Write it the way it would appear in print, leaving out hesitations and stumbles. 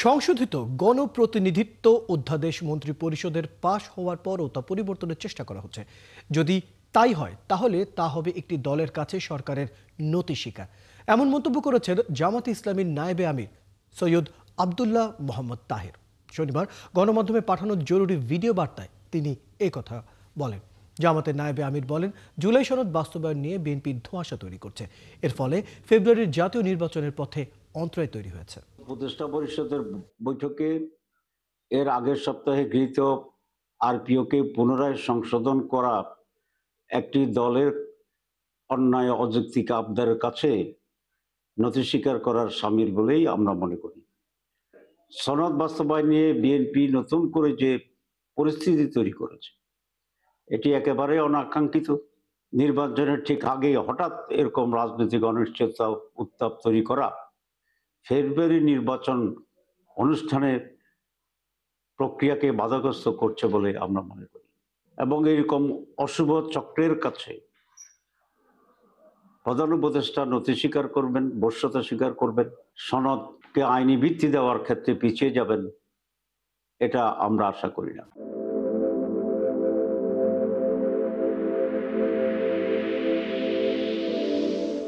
সংশোধিত গণপ্রতিনিধিত্ব অধ্যাদেশ মন্ত্রিপরিষদের পাশ হওয়ার পরও তা পরিবর্তনের চেষ্টা করা হচ্ছে। যদি তাই হয় তাহলে তা হবে একটি দলের কাছে সরকারের নতি স্বীকার। এমন মন্তব্য করেছেন জামাতে ইসলামীর নায়েবে আমির সৈয়দ আব্দুল্লাহ মোহাম্মদ তাহের। শনিবার গণমাধ্যমে পাঠানো জরুরি ভিডিও বার্তায় তিনি কথা বলেন। জামাতের নায়েবে আমির বলেন, জুলাই সনদ বাস্তবায়ন নিয়ে বিএনপি ধোঁয়াশা তৈরি করছে। এর ফলে ফেব্রুয়ারির জাতীয় নির্বাচনের পথে অন্তরায় তৈরি হয়েছে। উপদেষ্টা পরিষদের বৈঠকে এর আগের সপ্তাহে গৃহীত আরপিওকে পুনরায় সংশোধন করা একটি দলের অন্যায় অযৌক্তিক আবদারের কাছে নথি স্বীকার করার শামিল বলেই আমরা মনে করি। সনদ বাস্তবায়ন নিয়ে বিএনপি নতুন করে যে পরিস্থিতি তৈরি করেছে এটি একেবারে অনাকাঙ্ক্ষিত। নির্বাচনের ঠিক আগে হঠাৎ এরকম রাজনৈতিক অনিশ্চয়তা উত্তাপ তৈরি করা ফেব্রুয়ারি নির্বাচন অনুষ্ঠানের প্রক্রিয়াকে বাধাগ্রস্ত করছে বলে আমরা মনে করি এবং এরকম অশুভ চক্রের কাছে প্রধান উপদেষ্টা নথি স্বীকার করবেন, বশ্যতা স্বীকার করবেন, সনদকে আইনি ভিত্তি দেওয়ার ক্ষেত্রে পিছিয়ে যাবেন, এটা আমরা আশা করি না।